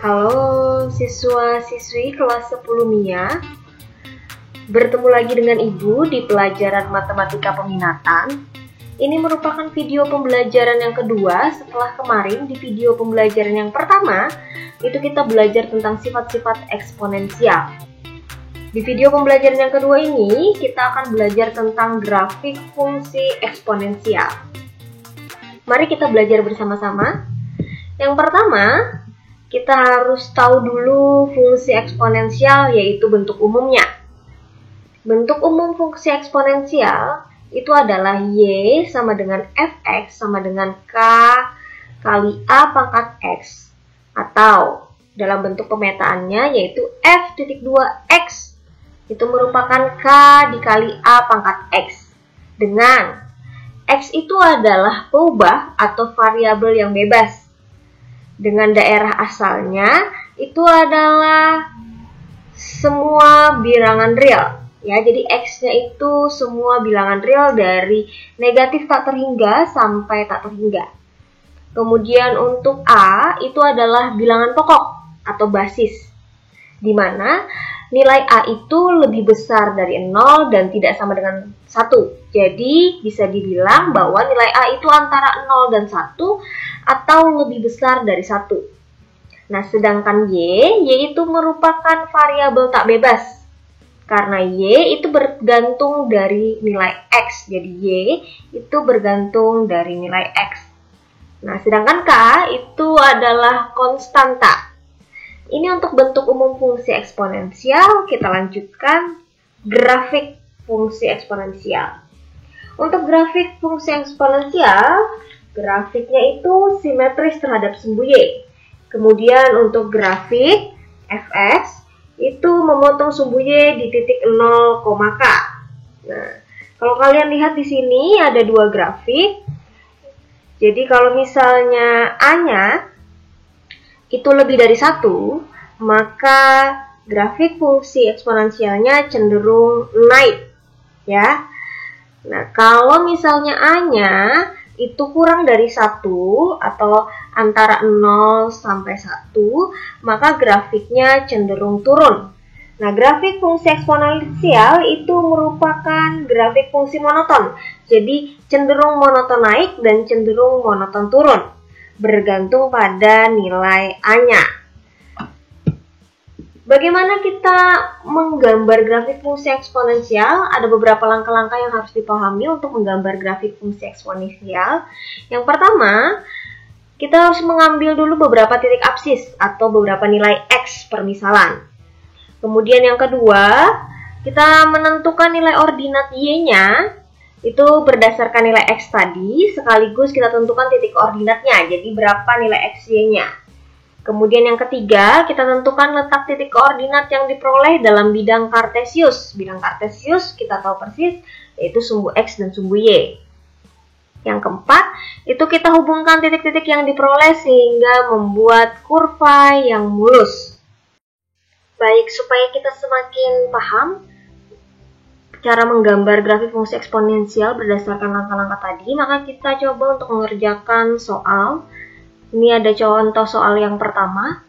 Halo siswa-siswi kelas 10 MIA. Bertemu lagi dengan Ibu di pelajaran matematika peminatan. Ini merupakan video pembelajaran yang kedua setelah kemarin di video pembelajaran yang pertama itu kita belajar tentang sifat-sifat eksponensial. Di video pembelajaran yang kedua ini kita akan belajar tentang grafik fungsi eksponensial. Mari kita belajar bersama-sama. Yang pertama, kita harus tahu dulu fungsi eksponensial, yaitu bentuk umumnya. Bentuk umum fungsi eksponensial itu adalah Y sama dengan Fx sama dengan K kali A pangkat X. Atau dalam bentuk pemetaannya yaitu F.2x itu merupakan K dikali A pangkat X. Dengan X itu adalah peubah atau variabel yang bebas. Dengan daerah asalnya itu adalah semua bilangan real. Ya, jadi X-nya itu semua bilangan real dari negatif tak terhingga sampai tak terhingga. Kemudian untuk A itu adalah bilangan pokok atau basis, di mana nilai A itu lebih besar dari 0 dan tidak sama dengan 1. Jadi bisa dibilang bahwa nilai A itu antara 0 dan 1 atau lebih besar dari 1. Nah, sedangkan Y itu merupakan variabel tak bebas. Karena Y itu bergantung dari nilai X. Jadi Y itu bergantung dari nilai X. Nah, sedangkan K itu adalah konstanta. Ini untuk bentuk umum fungsi eksponensial. Kita lanjutkan grafik fungsi eksponensial. Untuk grafik fungsi eksponensial, grafiknya itu simetris terhadap sumbu Y. Kemudian untuk grafik Fx itu memotong sumbu Y di titik 0, K. Nah, kalau kalian lihat di sini ada dua grafik. Jadi kalau misalnya A-nya itu lebih dari 1, maka grafik fungsi eksponensialnya cenderung naik, ya. Nah, kalau misalnya A-nya itu kurang dari 1 atau antara 0 sampai 1, maka grafiknya cenderung turun. Nah, grafik fungsi eksponensial itu merupakan grafik fungsi monoton. Jadi, cenderung monoton naik dan cenderung monoton turun, bergantung pada nilai A-nya. Bagaimana kita menggambar grafik fungsi eksponensial? Ada beberapa langkah-langkah yang harus dipahami untuk menggambar grafik fungsi eksponensial. Yang pertama, kita harus mengambil dulu beberapa titik absis atau beberapa nilai X permisalan. Kemudian yang kedua, kita menentukan nilai ordinat Y-nya itu berdasarkan nilai X tadi, sekaligus kita tentukan titik koordinatnya, jadi berapa nilai X Y-nya. Kemudian yang ketiga, kita tentukan letak titik koordinat yang diperoleh dalam bidang Kartesius. Bidang Kartesius kita tahu persis, yaitu sumbu X dan sumbu Y. Yang keempat, itu kita hubungkan titik-titik yang diperoleh sehingga membuat kurva yang mulus. Baik, supaya kita semakin paham cara menggambar grafik fungsi eksponensial berdasarkan langkah-langkah tadi, maka kita coba untuk mengerjakan soal. Ini ada contoh soal yang pertama.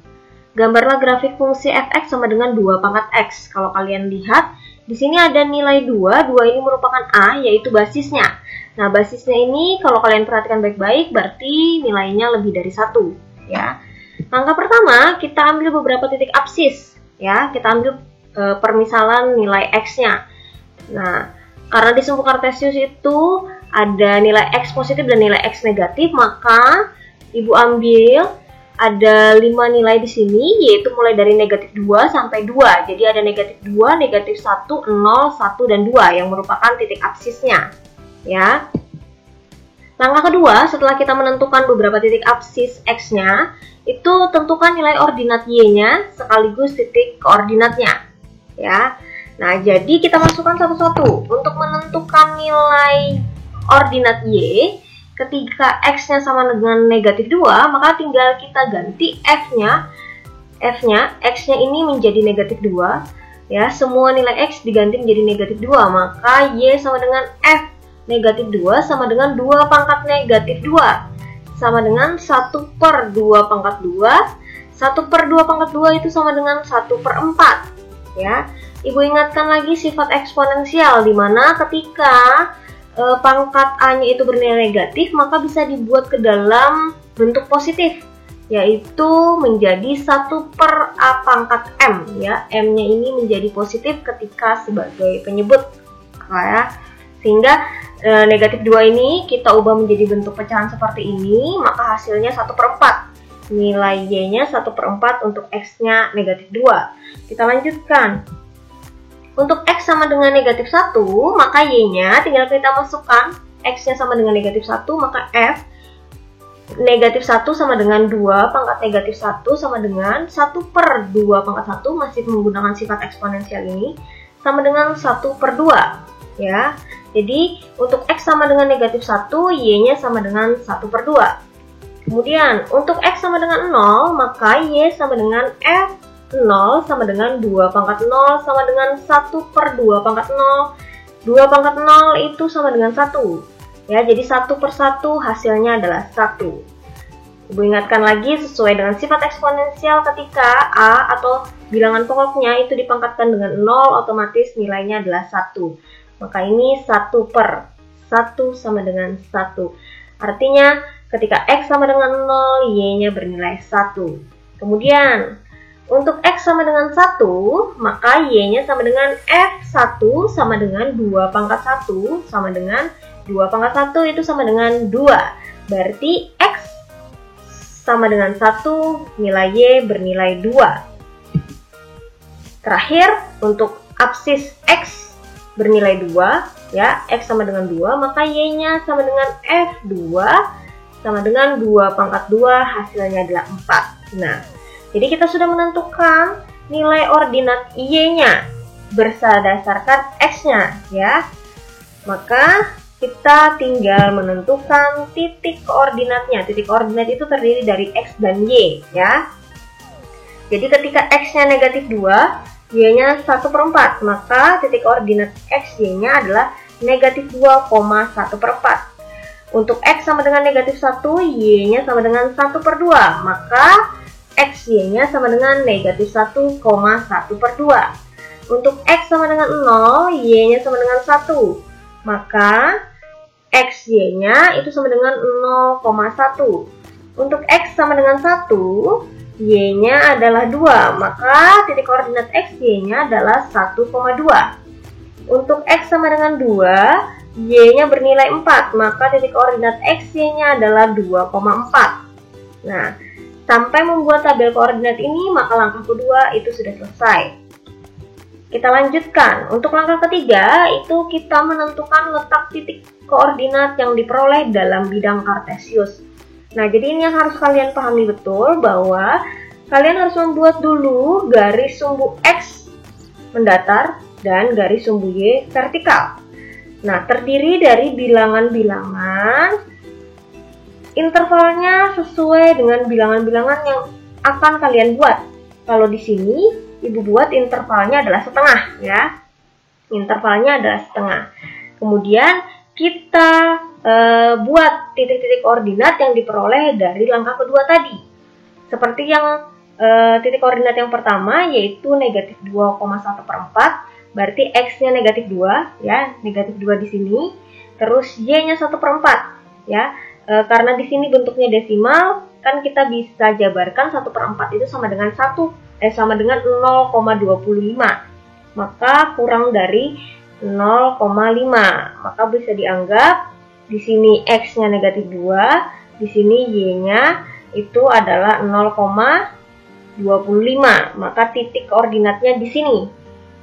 Gambarlah grafik fungsi Fx sama dengan 2 pangkat X. Kalau kalian lihat, di sini ada nilai 2. 2 ini merupakan A, yaitu basisnya. Nah, basisnya ini kalau kalian perhatikan baik-baik, berarti nilainya lebih dari 1. Ya. Langkah pertama, kita ambil beberapa titik absis. Ya, kita ambil permisalan nilai X-nya. Nah, karena di sumbu Kartesius itu ada nilai X positif dan nilai X negatif, maka Ibu ambil ada 5 nilai di sini, yaitu mulai dari negatif 2 sampai 2. Jadi ada negatif 2, negatif 1, 0, 1, dan 2 yang merupakan titik absisnya. Ya. Langkah kedua, setelah kita menentukan beberapa titik absis X-nya, itu tentukan nilai ordinat Y-nya sekaligus titik koordinatnya. Ya. Nah, jadi kita masukkan satu-satu. Untuk menentukan nilai ordinat Y, ketika X-nya sama dengan negatif 2, maka tinggal kita ganti X-nya, X-nya ini menjadi negatif 2. Ya, semua nilai X diganti menjadi negatif 2, maka Y sama dengan F negatif 2 sama dengan 2 pangkat negatif 2. Sama dengan 1/2 pangkat 2 1/2 pangkat 2 itu sama dengan 1/4. Ya, Ibu ingatkan lagi sifat eksponensial, di mana ketika pangkat A-nya itu bernilai negatif, maka bisa dibuat ke dalam bentuk positif, yaitu menjadi 1/A pangkat M. Ya, M-nya ini menjadi positif ketika sebagai penyebut. Ya, sehingga negatif 2 ini kita ubah menjadi bentuk pecahan seperti ini, maka hasilnya 1/4. Nilai Y-nya 1/4 untuk X-nya negatif 2. Kita lanjutkan. Untuk X sama dengan negatif 1, maka Y-nya tinggal kita masukkan. X-nya sama dengan negatif 1, maka F negatif 1 sama dengan 2 pangkat negatif 1 sama dengan 1/2 pangkat 1, masih menggunakan sifat eksponensial ini, sama dengan 1/2. Ya, jadi untuk X sama dengan negatif 1, Y-nya sama dengan 1/2. Kemudian untuk X sama dengan 0, maka Y sama dengan F 0 sama dengan 2 pangkat 0 sama dengan 1/2 pangkat 0. 2 pangkat 0 itu sama dengan 1. Ya, jadi 1/1 hasilnya adalah 1. Ibu ingatkan lagi sesuai dengan sifat eksponensial, ketika A atau bilangan pokoknya itu dipangkatkan dengan 0, otomatis nilainya adalah 1. Maka ini 1/1 sama dengan 1. Artinya ketika X sama dengan 0, Y-nya bernilai 1. Kemudian untuk X sama dengan 1, maka Y-nya sama dengan F1 sama dengan 2 pangkat 1 sama dengan 2 pangkat 1 itu sama dengan 2. Berarti X sama dengan 1, nilai Y bernilai 2. Terakhir, untuk absis X bernilai 2, ya, X sama dengan 2, maka Y-nya sama dengan F2 sama dengan 2 pangkat 2, hasilnya adalah 4. Nah, jadi kita sudah menentukan nilai ordinat Y-nya berdasarkan X-nya, ya. Maka kita tinggal menentukan titik koordinatnya. Titik koordinat itu terdiri dari X dan Y, ya. Jadi ketika X-nya negatif 2, Y-nya 1/4, maka titik koordinat X, Y-nya adalah negatif 2,1/4. Untuk X sama dengan negatif 1, Y-nya sama dengan 1/2, maka X, Y-nya sama dengan negatif 1,1/2. Untuk X sama dengan 0, Y-nya sama dengan 1. Maka X, Y-nya itu sama dengan 0,1. Untuk X sama dengan 1, Y-nya adalah 2. Maka titik koordinat X, Y-nya adalah 1,2. Untuk X sama dengan 2, Y-nya bernilai 4. Maka titik koordinat X, Y-nya adalah 2,4. Nah, sampai membuat tabel koordinat ini, maka langkah kedua itu sudah selesai. Kita lanjutkan. Untuk langkah ketiga, itu kita menentukan letak titik koordinat yang diperoleh dalam bidang kartesius. Nah, jadi ini yang harus kalian pahami betul, bahwa kalian harus membuat dulu garis sumbu X mendatar dan garis sumbu Y vertikal. Nah, terdiri dari bilangan-bilangan, intervalnya sesuai dengan bilangan-bilangan yang akan kalian buat. Kalau di sini Ibu buat intervalnya adalah setengah, ya. Intervalnya adalah setengah. Kemudian kita buat titik-titik koordinat yang diperoleh dari langkah kedua tadi. Seperti yang titik koordinat yang pertama, yaitu negatif 2,1/4, berarti X-nya negatif 2, ya, negatif 2 di sini. Terus Y-nya 1/4, ya. Karena di sini bentuknya desimal, kan kita bisa jabarkan 1/4 itu sama dengan 0,25. Maka kurang dari 0,5. Maka bisa dianggap di sini X-nya negatif 2, di sini Y-nya itu adalah 0,25. Maka titik koordinatnya di sini.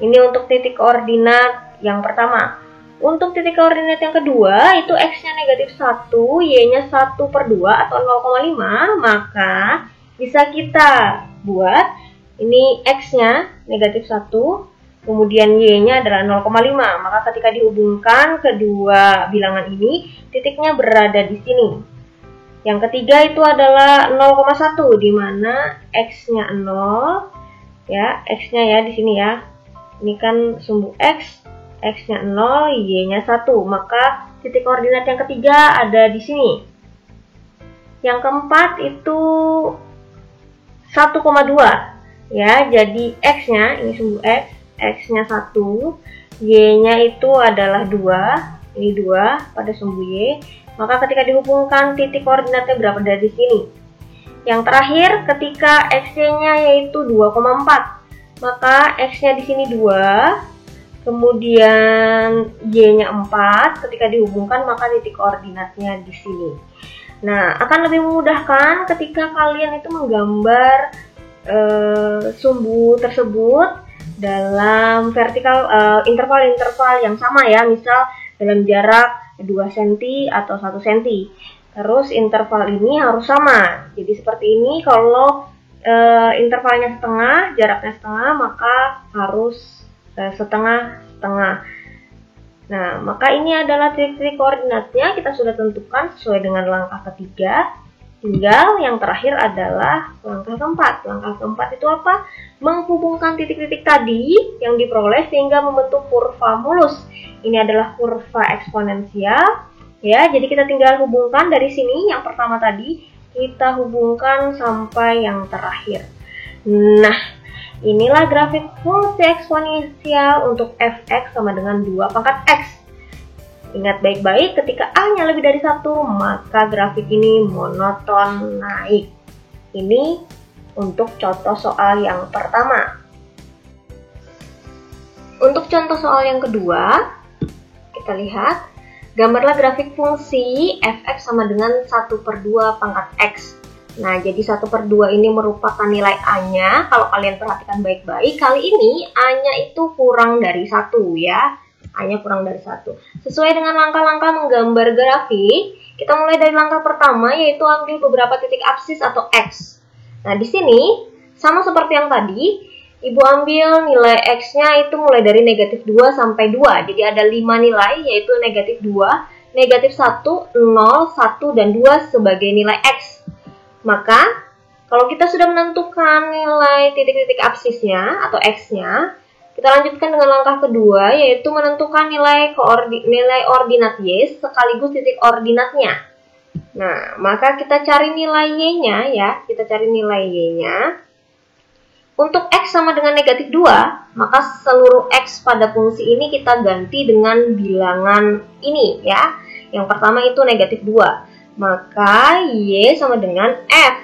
Ini untuk titik koordinat yang pertama. Untuk titik koordinat yang kedua, itu X-nya negatif 1, Y-nya 1/2 atau 0,5, maka bisa kita buat ini X-nya negatif 1, kemudian Y-nya adalah 0,5. Maka ketika dihubungkan kedua bilangan ini, titiknya berada di sini. Yang ketiga itu adalah 0,1, di mana X-nya 0, ya, X-nya ya di sini ya. Ini kan sumbu X. X-nya 0, Y-nya 1. Maka titik koordinat yang ketiga ada di sini. Yang keempat itu 1,2 ya. Jadi X-nya, ini sumbu X, X-nya 1, Y-nya itu adalah 2, ini 2 pada sumbu Y. Maka ketika dihubungkan titik koordinatnya berapa dari sini? Yang terakhir ketika X-nya yaitu 2,4, maka X-nya di sini 2, kemudian Y-nya 4, ketika dihubungkan maka titik koordinatnya di sini. Nah, akan lebih memudahkan ketika kalian itu menggambar sumbu tersebut dalam vertikal interval-interval yang sama ya, misal dalam jarak 2 cm atau 1 cm. Terus interval ini harus sama. Jadi seperti ini, kalau intervalnya setengah, jaraknya setengah, maka harus setengah-setengah. Nah, maka ini adalah titik-titik koordinatnya kita sudah tentukan sesuai dengan langkah ketiga. Tinggal yang terakhir adalah langkah keempat. Langkah keempat itu apa? Menghubungkan titik-titik tadi yang diperoleh sehingga membentuk kurva mulus. Ini adalah kurva eksponensial. Ya, jadi kita tinggal hubungkan dari sini. Yang pertama tadi kita hubungkan sampai yang terakhir. Nah, inilah grafik fungsi eksponensial untuk f(x) sama dengan 2 pangkat x. Ingat baik-baik, ketika A-nya lebih dari 1, maka grafik ini monoton naik. Ini untuk contoh soal yang pertama. Untuk contoh soal yang kedua, kita lihat, gambarlah grafik fungsi f(x) sama dengan 1/2 pangkat x. Nah, jadi 1/2 ini merupakan nilai A-nya. Kalau kalian perhatikan baik-baik, kali ini A-nya itu kurang dari 1 ya. A-nya kurang dari 1. Sesuai dengan langkah-langkah menggambar grafik, kita mulai dari langkah pertama, yaitu ambil beberapa titik absis atau X. Nah, di sini, sama seperti yang tadi, Ibu ambil nilai X-nya itu mulai dari negatif 2 sampai 2. Jadi ada 5 nilai, yaitu negatif 2, negatif 1, 0, 1, dan 2 sebagai nilai X. Maka, kalau kita sudah menentukan nilai titik-titik absisnya atau X-nya, kita lanjutkan dengan langkah kedua, yaitu menentukan nilai ordinat Y sekaligus titik ordinatnya. Nah, maka kita cari nilai Y-nya ya, kita cari nilai Y-nya. Untuk X sama dengan negatif 2, maka seluruh X pada fungsi ini kita ganti dengan bilangan ini ya. Yang pertama itu negatif 2, maka Y sama dengan F.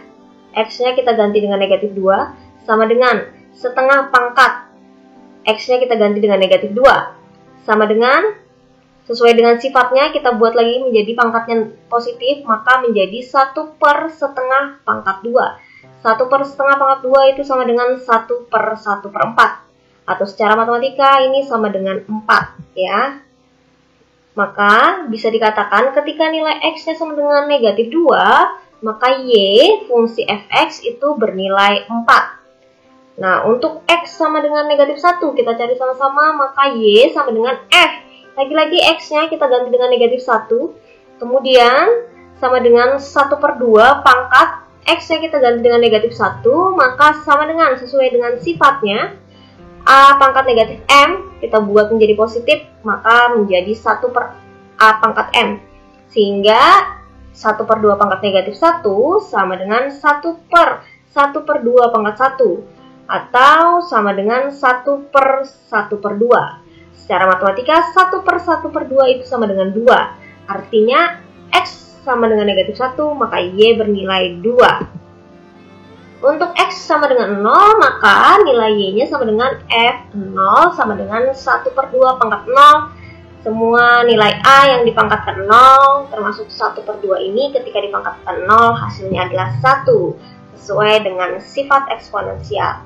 X-nya kita ganti dengan negatif 2, sama dengan setengah pangkat X-nya kita ganti dengan negatif 2, sama dengan, sesuai dengan sifatnya kita buat lagi menjadi pangkatnya positif, maka menjadi 1/setengah pangkat 2. 1/setengah pangkat 2 itu sama dengan 1/1/4. Atau secara matematika ini sama dengan 4 ya. Maka bisa dikatakan ketika nilai X-nya sama dengan negatif 2, maka Y fungsi f(x) itu bernilai 4. Nah, untuk X sama dengan negatif 1, kita cari sama-sama, maka Y sama dengan F. Lagi-lagi X-nya kita ganti dengan negatif 1, kemudian sama dengan 1/2 pangkat X-nya kita ganti dengan negatif 1, maka sama dengan, sesuai dengan sifatnya, A pangkat negatif M, kita buat menjadi positif, maka menjadi 1/A pangkat M. Sehingga 1/2 pangkat negatif 1 sama dengan 1/1/2 pangkat 1. Atau sama dengan 1/1/2. Secara matematika 1/1/2 itu sama dengan 2. Artinya X sama dengan negatif 1, maka Y bernilai 2. Untuk X sama dengan 0, maka nilai Y-nya sama dengan F. 0 sama dengan 1/2 pangkat 0. Semua nilai A yang dipangkatkan 0, termasuk 1/2 ini, ketika dipangkatkan 0, hasilnya adalah 1. Sesuai dengan sifat eksponensial.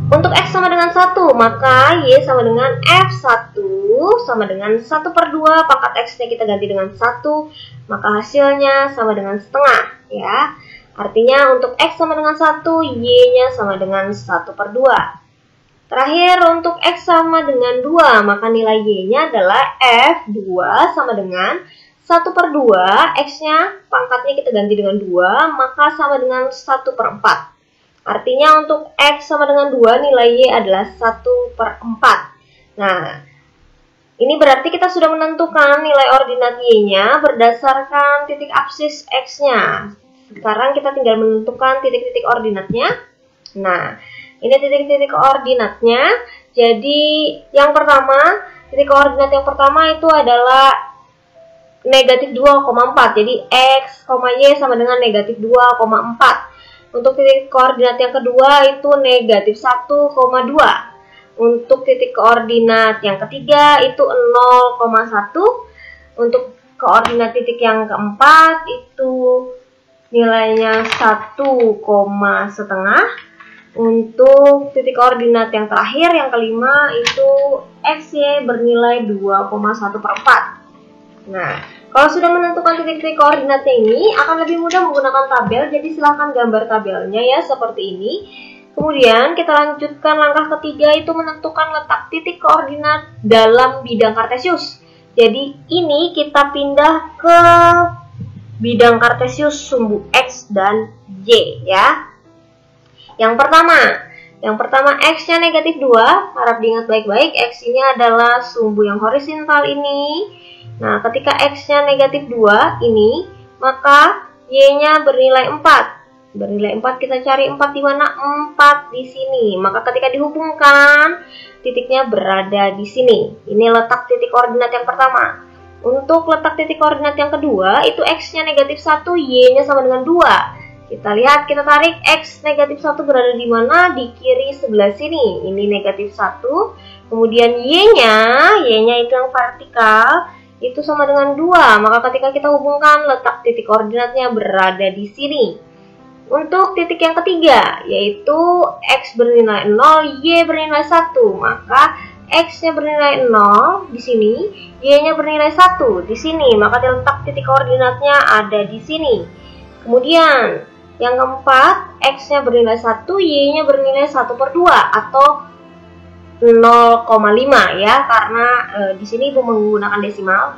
Untuk X sama dengan 1, maka Y sama dengan F1 sama dengan 1/2 pangkat X-nya kita ganti dengan 1, maka hasilnya sama dengan setengah ya. Artinya untuk X sama dengan 1, Y-nya sama dengan 1/2. Terakhir untuk X sama dengan 2, maka nilai Y-nya adalah F2 sama dengan 1/2, X-nya pangkatnya kita ganti dengan 2, maka sama dengan 1/4. Artinya untuk X sama dengan 2, nilai Y adalah 1/4. Nah, ini berarti kita sudah menentukan nilai ordinat Y-nya berdasarkan titik absis X-nya. Sekarang kita tinggal menentukan titik-titik koordinatnya. Nah, ini titik-titik koordinatnya. Jadi yang pertama, titik koordinat yang pertama itu adalah negatif 2,4. Jadi X, Y sama dengan negatif 2,4. Untuk titik koordinat yang kedua itu negatif 1,2. Untuk titik koordinat yang ketiga itu 0,1. Untuk koordinat titik yang keempat itu nilainya 1,5. Untuk titik koordinat yang terakhir yang kelima itu XY bernilai 2,1/4. Nah, kalau sudah menentukan titik-titik koordinatnya ini akan lebih mudah menggunakan tabel. Jadi silahkan gambar tabelnya ya seperti ini. Kemudian kita lanjutkan langkah ketiga, itu menentukan letak titik koordinat dalam bidang kartesius. Jadi ini kita pindah ke bidang kartesius sumbu X dan Y ya. Yang pertama X-nya negatif 2, harap diingat baik-baik, X ini adalah sumbu yang horizontal ini. Nah, ketika X-nya negatif 2 ini, maka Y-nya bernilai 4. Bernilai 4, kita cari 4 di mana? 4 di sini. Maka ketika dihubungkan, titiknya berada di sini. Ini letak titik koordinat yang pertama. Untuk letak titik koordinat yang kedua, itu X-nya negatif 1, Y-nya sama dengan 2. Kita lihat, kita tarik X negatif 1 berada di mana? Di kiri sebelah sini. Ini negatif 1. Kemudian Y-nya itu yang vertikal, itu sama dengan 2. Maka ketika kita hubungkan, letak titik koordinatnya berada di sini. Untuk titik yang ketiga, yaitu X bernilai 0, Y bernilai 1. Maka X-nya bernilai 0 di sini, Y-nya bernilai 1 di sini. Maka letak titik koordinatnya ada di sini. Kemudian yang keempat, X-nya bernilai 1, Y-nya bernilai 1/2 atau 0,5 ya, karena di sini Ibu menggunakan desimal.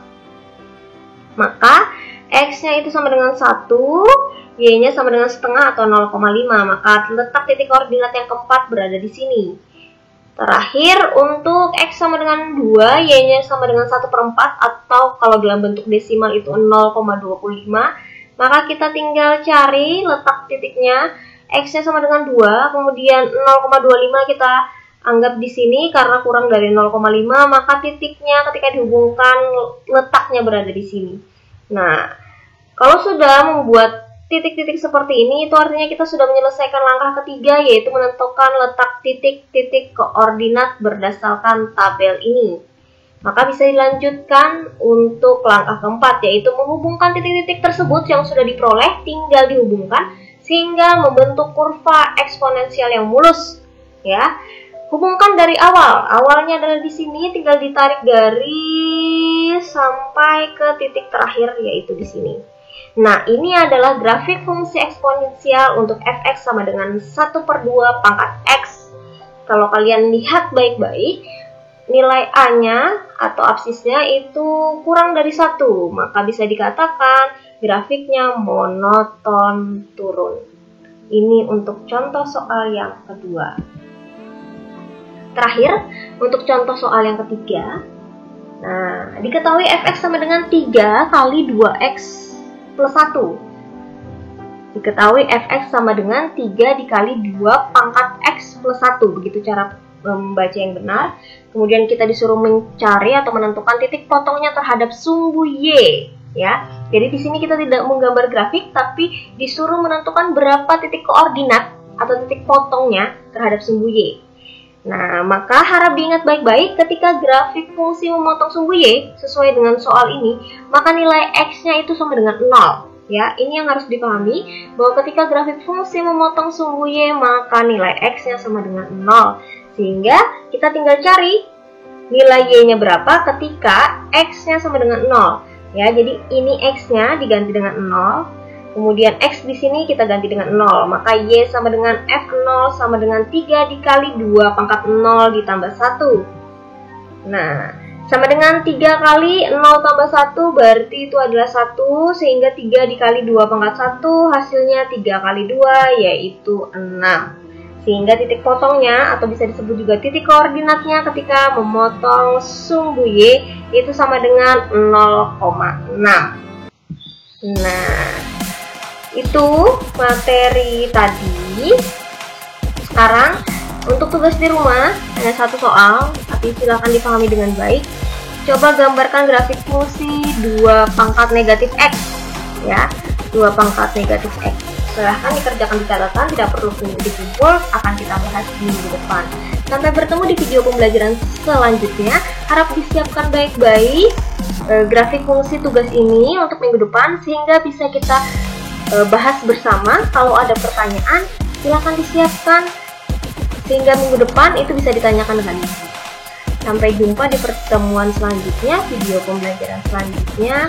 Maka X-nya itu sama dengan 1, Y-nya sama dengan setengah atau 0,5. Maka letak titik koordinat yang keempat berada di sini. Terakhir, untuk X sama dengan 2, Y-nya sama dengan 1/4 atau kalau dalam bentuk desimal itu 0,25. Maka kita tinggal cari letak titiknya. X-nya sama dengan 2, kemudian 0,25 kita anggap di sini karena kurang dari 0,5, maka titiknya ketika dihubungkan letaknya berada di sini. Nah, kalau sudah membuat titik-titik seperti ini, itu artinya kita sudah menyelesaikan langkah ketiga, yaitu menentukan letak titik-titik koordinat berdasarkan tabel ini. Maka bisa dilanjutkan untuk langkah keempat, yaitu menghubungkan titik-titik tersebut yang sudah diperoleh, tinggal dihubungkan sehingga membentuk kurva eksponensial yang mulus ya. Hubungkan dari awal. Awalnya adalah di sini, tinggal ditarik garis sampai ke titik terakhir, yaitu di sini. Nah, ini adalah grafik fungsi eksponensial untuk fx sama dengan 1/2 pangkat x. Kalau kalian lihat baik-baik, nilai A-nya atau absisnya itu kurang dari 1, maka bisa dikatakan grafiknya monoton turun. Ini untuk contoh soal yang kedua. Terakhir, untuk contoh soal yang ketiga, nah, diketahui fx sama dengan 3 kali 2x plus 1. Diketahui fx sama dengan 3 dikali 2 pangkat x plus 1. Begitu cara membaca yang benar. Kemudian kita disuruh mencari atau menentukan titik potongnya terhadap sumbu y. Ya, jadi di sini kita tidak menggambar grafik, tapi disuruh menentukan berapa titik koordinat atau titik potongnya terhadap sumbu y. Nah, maka harap diingat baik-baik ketika grafik fungsi memotong sumbu y sesuai dengan soal ini, maka nilai x-nya itu sama dengan 0. Ya, ini yang harus dipahami bahwa ketika grafik fungsi memotong sumbu y, maka nilai x-nya sama dengan 0. Sehingga kita tinggal cari nilai y-nya berapa ketika x-nya sama dengan 0. Ya, jadi ini x-nya diganti dengan 0. Kemudian X di sini kita ganti dengan 0, maka Y sama dengan F0 sama dengan 3 dikali 2 pangkat 0 ditambah 1. Nah, sama dengan 3 kali 0 tambah 1 berarti itu adalah 1, sehingga 3 dikali 2 pangkat 1 hasilnya 3 kali 2 yaitu 6. Sehingga titik potongnya atau bisa disebut juga titik koordinatnya ketika memotong sumbu Y itu sama dengan 0,6. Nah, Itu materi tadi. Sekarang untuk tugas di rumah hanya satu soal, tapi silakan dipahami dengan baik. Coba gambarkan grafik fungsi 2 pangkat negatif X, ya, 2 pangkat negatif X. Silahkan dikerjakan di catatan, tidak perlu dikumpul, akan kita bahas di minggu depan. Sampai bertemu di video pembelajaran selanjutnya. Harap disiapkan baik-baik grafik fungsi tugas ini untuk minggu depan, sehingga bisa kita bahas bersama. Kalau ada pertanyaan, silahkan disiapkan, sehingga minggu depan itu bisa ditanyakan dengan ibu. Sampai jumpa di pertemuan selanjutnya, video pembelajaran selanjutnya.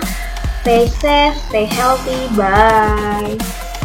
Stay safe, stay healthy, bye.